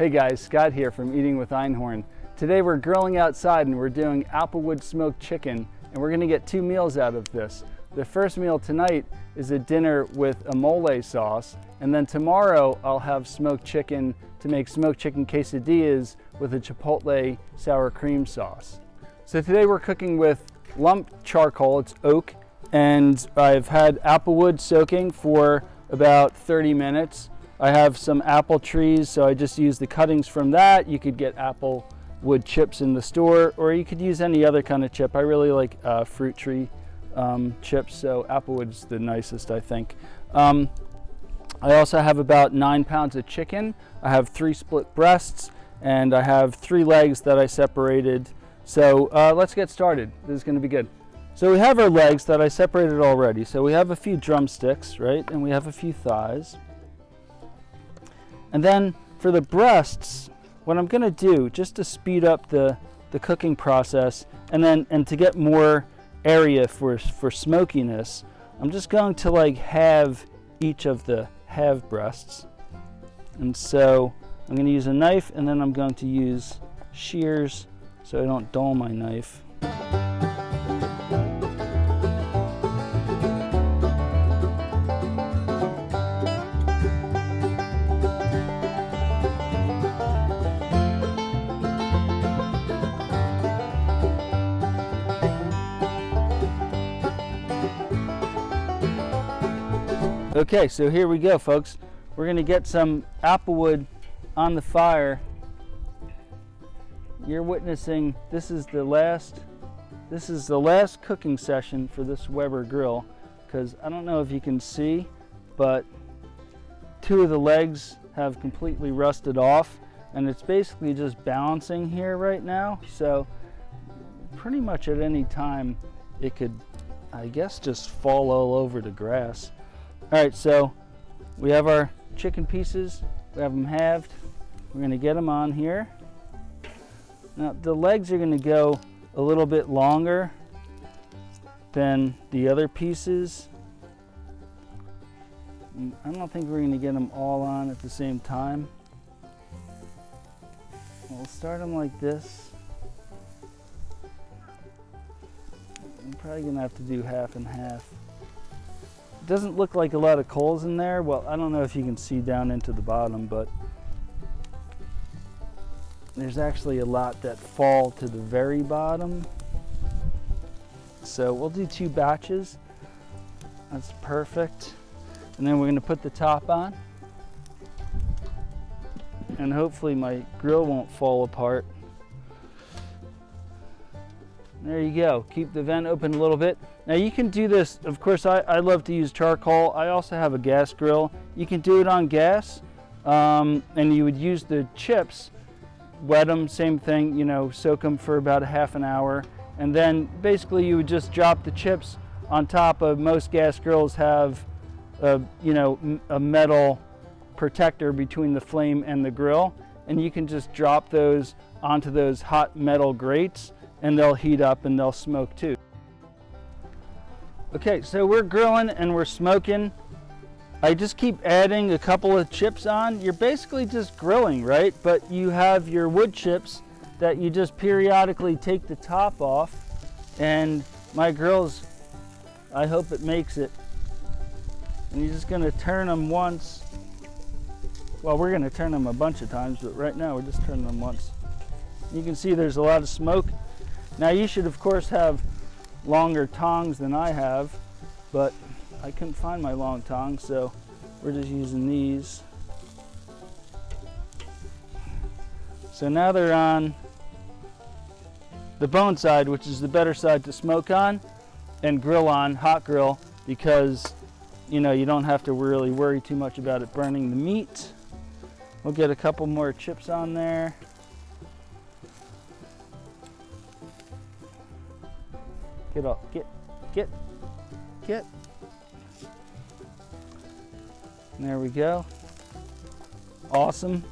Hey guys, Scott here from Eating with Einhorn. Today we're grilling outside and we're doing applewood smoked chicken, and we're going to get 2 meals out of this. The first meal tonight is a dinner with a mole sauce, and then tomorrow I'll have smoked chicken to make smoked chicken quesadillas with a Chipotle sour cream sauce. So today we're cooking with lumped charcoal, it's oak, and I've had applewood soaking for about 30 minutes. I have some apple trees, so I just use the cuttings from that. You could get apple wood chips in the store, or you could use any other kind of chip. I really like fruit tree chips, so applewood's the nicest, I think. I also have about 9 pounds of chicken. I have 3 split breasts, and I have 3 legs that I separated. So let's get started. This is going to be good. So we have our legs that I separated already. So we have a few drumsticks, right? And we have a few thighs. And then for the breasts, what I'm going to do, just to speed up the cooking process and to get more area for smokiness, I'm just going to like halve each of the half breasts. And so I'm going to use a knife, and then I'm going to use shears so I don't dull my knife. Okay, so here we go, folks. We're going to get some applewood on the fire. You're witnessing, this is the last cooking session for this Weber grill, because I don't know if you can see, but 2 of the legs have completely rusted off, and it's basically just balancing here right now. So pretty much at any time it could, I guess, just fall all over the grass. All right, so we have our chicken pieces. We have them halved. We're going to get them on here. Now, the legs are going to go a little bit longer than the other pieces. I don't think we're going to get them all on at the same time. We'll start them like this. I'm probably going to have to do half and half. It doesn't look like a lot of coals in there. Well, I don't know if you can see down into the bottom, but there's actually a lot that fall to the very bottom. So we'll do 2 batches. That's perfect. And then we're going to put the top on. And hopefully my grill won't fall apart. There you go. Keep the vent open a little bit. Now you can do this, of course, I love to use charcoal. I also have a gas grill. You can do it on gas, and you would use the chips, wet them, same thing, you know, soak them for about a half an hour, and then basically you would just drop the chips on top of, most gas grills have a metal protector between the flame and the grill, and you can just drop those onto those hot metal grates, and they'll heat up and they'll smoke too. Okay, so we're grilling and we're smoking. I just keep adding a couple of chips on. You're basically just grilling, right? But you have your wood chips that you just periodically take the top off. And my grill's, I hope it makes it. And you're just gonna turn them once. Well, we're gonna turn them a bunch of times, but right now we're just turning them once. You can see there's a lot of smoke. Now you should of course have longer tongs than I have, but I couldn't find my long tongs, so we're just using these. So now they're on the bone side, which is the better side to smoke on and grill on, hot grill, because you don't have to really worry too much about it burning the meat. We'll get a couple more chips on there. Get up, get. There we go. Awesome.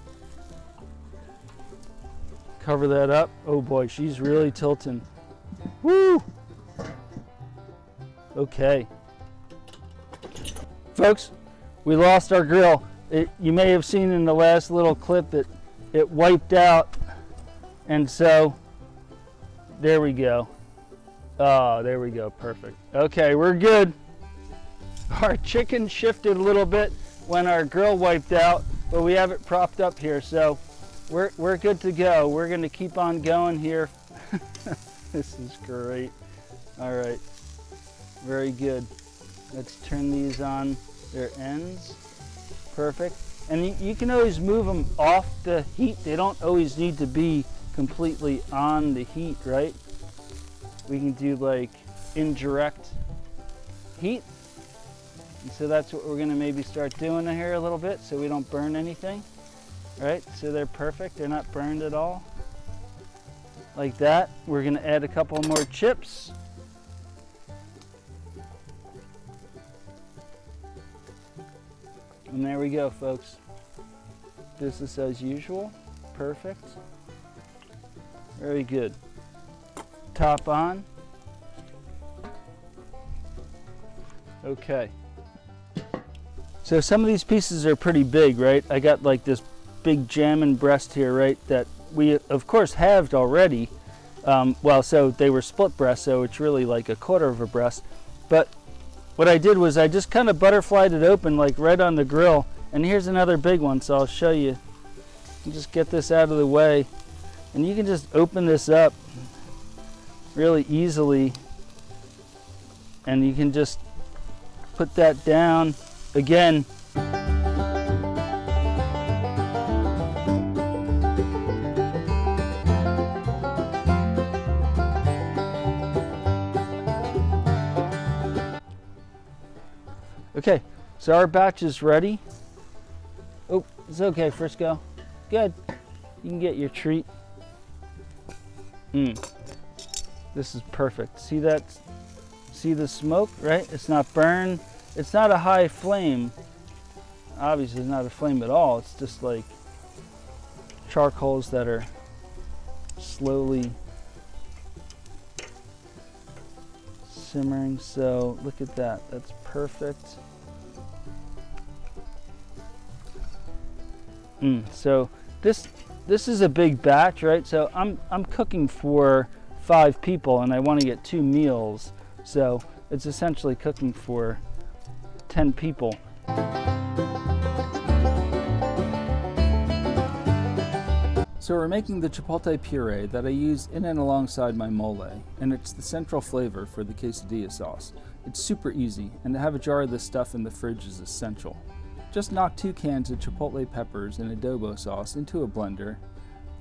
Cover that up. Oh boy, she's really tilting. Woo! Okay. Folks, we lost our grill. You may have seen in the last little clip that it wiped out, and so there we go. Oh, there we go, perfect. Okay, we're good. Our chicken shifted a little bit when our grill wiped out, but we have it propped up here, so we're good to go. We're gonna keep on going here. This is great. All right, very good. Let's turn these on their ends. Perfect. And you can always move them off the heat. They don't always need to be completely on the heat, right? We can do like indirect heat. And so that's what we're gonna maybe start doing here a little bit so we don't burn anything, right? So they're perfect, they're not burned at all. Like that. We're gonna add a couple more chips. And there we go, folks. Business as usual. Perfect. Very good. Top on. Okay. So some of these pieces are pretty big, right? I got like this big jammin' breast here, right? That we, of course, halved already. Well, so they were split breast, so it's really like a quarter of a breast. But what I did was I just kind of butterflied it open like right on the grill. And here's another big one, so I'll show you. Just get this out of the way. And you can just open this up really easily. And you can just put that down again. Okay, so our batch is ready. Oh, it's okay, Frisco. Good. You can get your treat. This is perfect. See that? See the smoke, right? It's not burned. It's not a high flame. Obviously, it's not a flame at all. It's just like charcoals that are slowly simmering. So look at that. That's perfect. So this is a big batch, right? So I'm cooking for 5 people, and I want to get 2 meals. So it's essentially cooking for 10 people. So we're making the chipotle puree that I use in and alongside my mole, and it's the central flavor for the quesadilla sauce. It's super easy, and to have a jar of this stuff in the fridge is essential. Just knock 2 cans of chipotle peppers and adobo sauce into a blender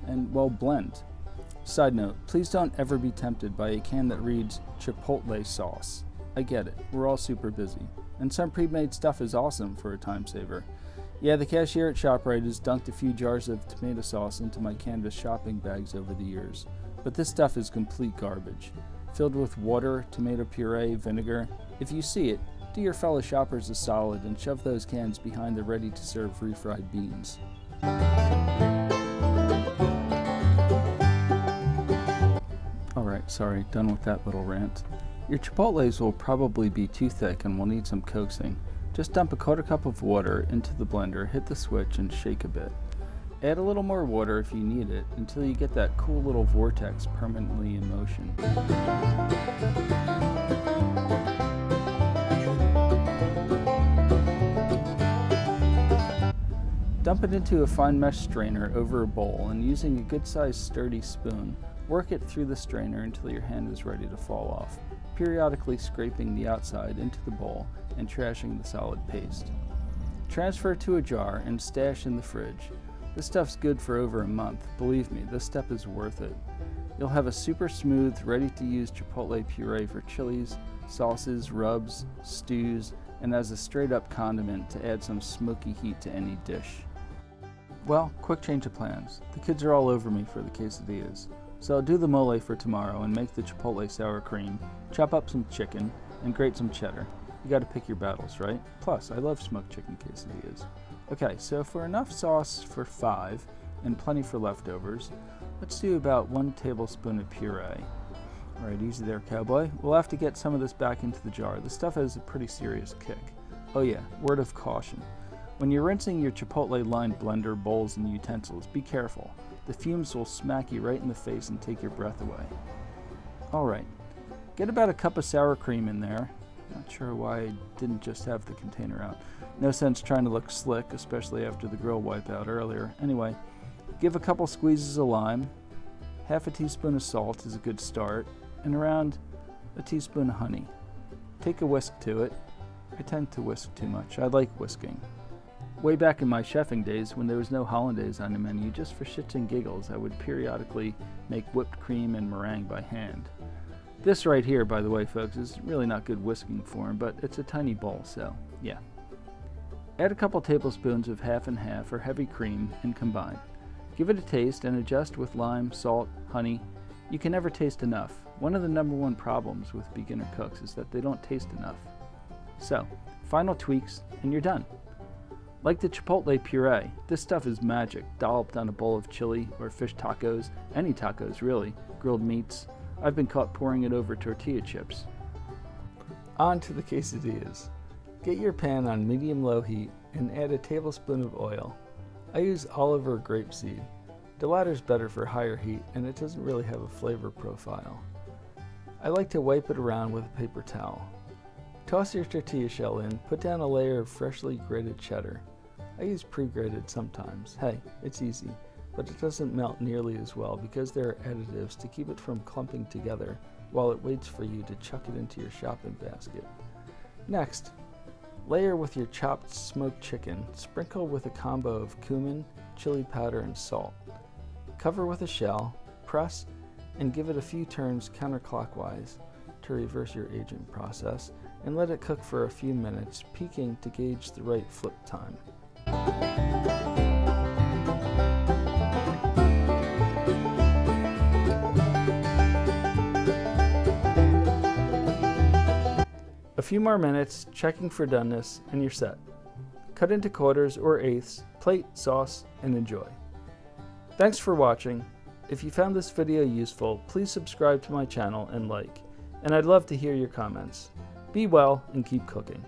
and, well, blend. Side note, please don't ever be tempted by a can that reads Chipotle sauce. I get it, we're all super busy, and some pre-made stuff is awesome for a time saver. Yeah, the cashier at ShopRite has dunked a few jars of tomato sauce into my canvas shopping bags over the years, but this stuff is complete garbage. Filled with water, tomato puree, vinegar. If you see it, do your fellow shoppers a solid and shove those cans behind the ready-to-serve refried beans. Alright, sorry, done with that little rant. Your chipotles will probably be too thick and will need some coaxing. Just dump a 1/4 cup of water into the blender, hit the switch, and shake a bit. Add a little more water if you need it until you get that cool little vortex permanently in motion. Dump it into a fine mesh strainer over a bowl, and using a good-sized sturdy spoon, work it through the strainer until your hand is ready to fall off, periodically scraping the outside into the bowl and trashing the solid paste. Transfer to a jar and stash in the fridge. This stuff's good for over a month. Believe me, this step is worth it. You'll have a super smooth, ready-to-use chipotle puree for chilies, sauces, rubs, stews, and as a straight-up condiment to add some smoky heat to any dish. Well, quick change of plans. The kids are all over me for the quesadillas. So I'll do the mole for tomorrow and make the chipotle sour cream, chop up some chicken, and grate some cheddar. You gotta pick your battles, right? Plus, I love smoked chicken quesadillas. Okay, so for enough sauce for 5 and plenty for leftovers, let's do about 1 tablespoon of puree. Alright, easy there, cowboy. We'll have to get some of this back into the jar. This stuff has a pretty serious kick. Oh yeah, word of caution. When you're rinsing your Chipotle-lined blender, bowls, and utensils, be careful. The fumes will smack you right in the face and take your breath away. Alright, get about a cup of sour cream in there. Not sure why I didn't just have the container out. No sense trying to look slick, especially after the grill wipeout earlier. Anyway, give a couple squeezes of lime. Half a teaspoon of salt is a good start, and around a teaspoon of honey. Take a whisk to it. I tend to whisk too much. I like whisking. Way back in my chefing days, when there was no hollandaise on the menu, just for shits and giggles, I would periodically make whipped cream and meringue by hand. This right here, by the way, folks, is really not good whisking form, but it's a tiny bowl, so yeah. Add a couple tablespoons of half and half or heavy cream and combine. Give it a taste and adjust with lime, salt, honey. You can never taste enough. One of the #1 problems with beginner cooks is that they don't taste enough. So, final tweaks and you're done. Like the Chipotle puree, this stuff is magic, dolloped on a bowl of chili or fish tacos, any tacos really, grilled meats. I've been caught pouring it over tortilla chips. On to the quesadillas. Get your pan on medium-low heat and add a tablespoon of oil. I use olive or grapeseed. The latter's better for higher heat and it doesn't really have a flavor profile. I like to wipe it around with a paper towel. Toss your tortilla shell in, put down a layer of freshly grated cheddar. I use pre-grated sometimes. Hey, it's easy, but it doesn't melt nearly as well because there are additives to keep it from clumping together while it waits for you to chuck it into your shopping basket. Next, layer with your chopped smoked chicken, sprinkle with a combo of cumin, chili powder, and salt. Cover with a shell, press, and give it a few turns counterclockwise to reverse your aging process, and let it cook for a few minutes, peeking to gauge the right flip time. A few more minutes, checking for doneness, and you're set. Cut into quarters or eighths, plate, sauce, and enjoy. Thanks for watching. If you found this video useful, please subscribe to my channel and like, and I'd love to hear your comments. Be well and keep cooking.